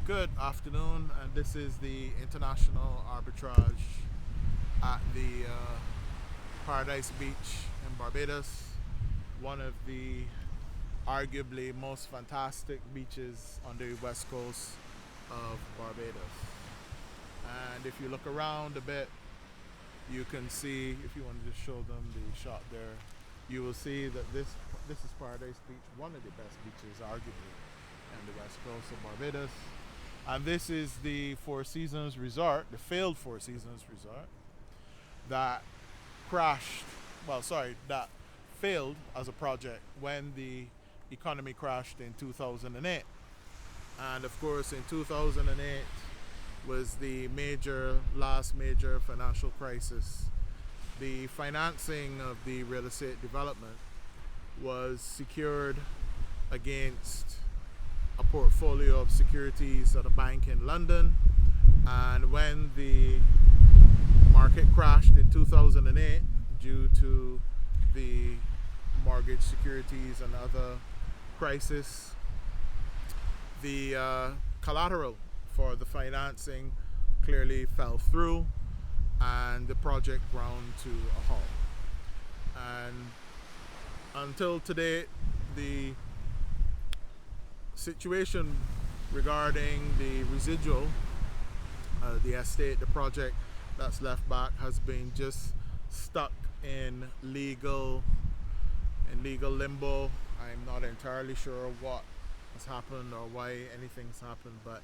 Good afternoon, and this is the international arbitrage at the Paradise Beach in Barbados, one of the arguably most fantastic beaches on the west coast of Barbados. And if you look around a bit, you can see, if you want to just show them the shot there, you will see that this is Paradise Beach, one of the best beaches arguably on the west coast of Barbados. And this is the Four Seasons Resort, the failed Four Seasons Resort, that crashed, that failed as a project when the economy crashed in 2008. And of course, in 2008 was the last major financial crisis. The financing of the real estate development was secured against a portfolio of securities at a bank in London. And when the market crashed in 2008 due to the mortgage securities and other crisis, the collateral for the financing clearly fell through and the project ground to a halt. And until today, the situation regarding the residual, the estate, the project that's left back has been just stuck in legal limbo. I'm not entirely sure what has happened or why anything's happened, but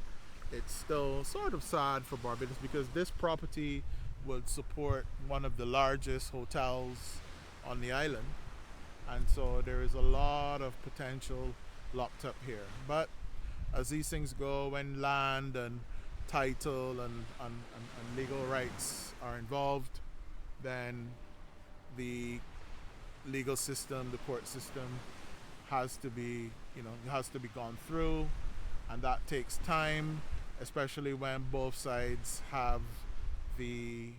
it's still sort of sad for Barbados because this property would support one of the largest hotels on the island, and so there is a lot of potential locked up here. But as these things go, when land and title and legal rights are involved, then the legal system, the court system, has to be, gone through, and that takes time, especially when both sides have the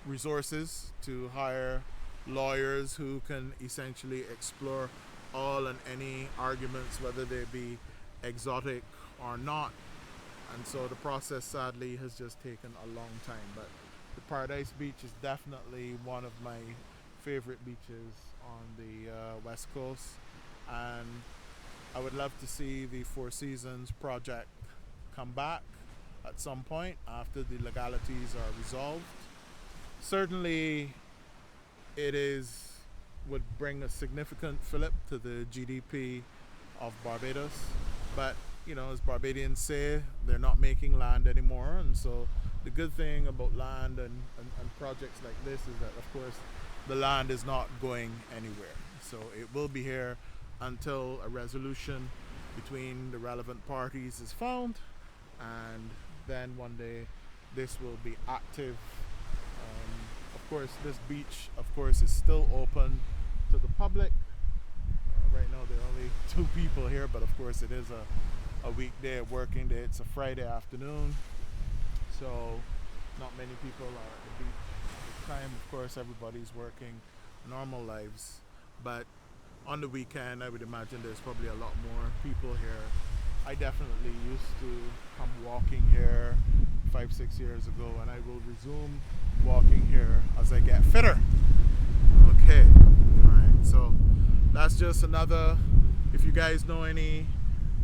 resources to hire lawyers who can essentially explore all and any arguments, whether they be exotic or not. And so the process sadly has just taken a long time. But the Paradise Beach is definitely one of my favorite beaches on the west coast, and I would love to see the Four Seasons project come back at some point after the legalities are resolved. Certainly it would bring a significant fillip to the GDP of Barbados. But, as Barbadians say, they're not making land anymore. And so the good thing about land and projects like this is that, of course, the land is not going anywhere. So it will be here until a resolution between the relevant parties is found. And then one day this will be active. Of course, this beach, is still open to the public. Right now, there are only 2 people here, but of course, it is a weekday, a working day. It's a Friday afternoon, so not many people are at the beach at the time. Of course, everybody's working normal lives, but on the weekend, I would imagine there's probably a lot more people here. I definitely used to come walking here 5-6 years ago, and I will resume walking here as I get fitter. Okay, alright, so that's just another, if you guys know any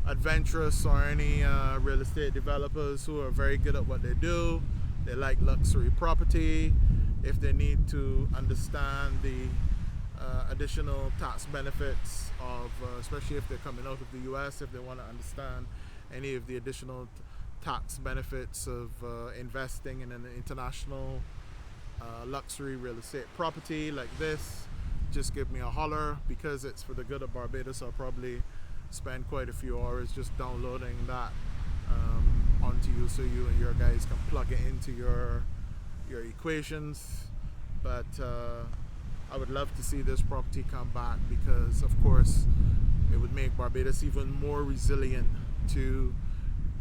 adventurous or any real estate developers who are very good at what they do, they like luxury property, if they need to understand the additional tax benefits of, especially if they're coming out of the US, if they want to understand any of the additional tax benefits of investing in an international luxury real estate property like this, just give me a holler. Because it's for the good of Barbados, I'll probably spend quite a few hours just downloading that onto you, so you and your guys can plug it into your equations. But I would love to see this property come back because, of course, it would make Barbados even more resilient to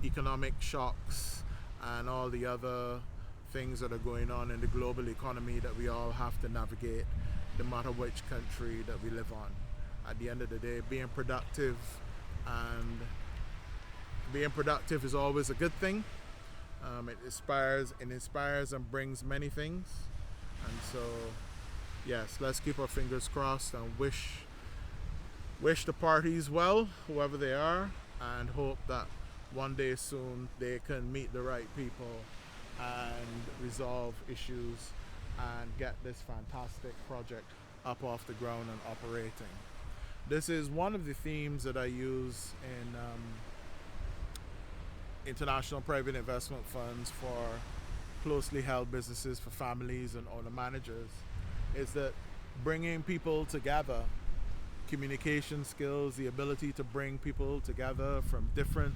economic shocks and all the other things that are going on in the global economy that we all have to navigate, no matter which country that we live on. At the end of the day, being productive and Being productive is always a good thing. It inspires and brings many things. And so, yes, let's keep our fingers crossed and wish the parties well, whoever they are, and hope that one day soon they can meet the right people and resolve issues and get this fantastic project up off the ground and operating. This is one of the themes that I use in international private investment funds for closely held businesses, for families and owner managers, is that bringing people together, communication skills, the ability to bring people together from different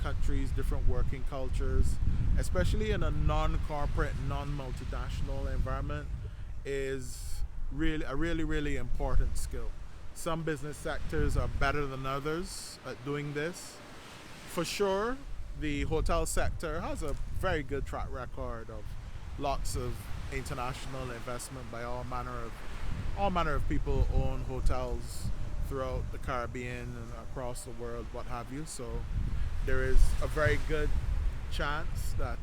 countries, different working cultures, especially in a non-corporate, non-multinational environment, is really important skill. Some business sectors are better than others at doing this. For sure, the hotel sector has a very good track record of lots of international investment by all manner of people own hotels throughout the Caribbean and across the world, what have you. So there is a very good chance that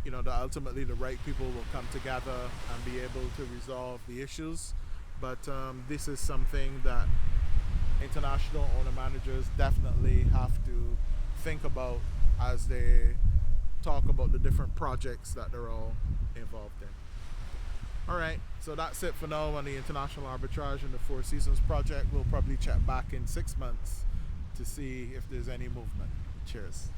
that ultimately the right people will come together and be able to resolve the issues. But this is something that international owner managers definitely have to think about as they talk about the different projects that they're all involved in. Alright, so that's it for now on the International Arbitrage and the Four Seasons project. We'll probably check back in 6 months to see if there's any movement. Cheers.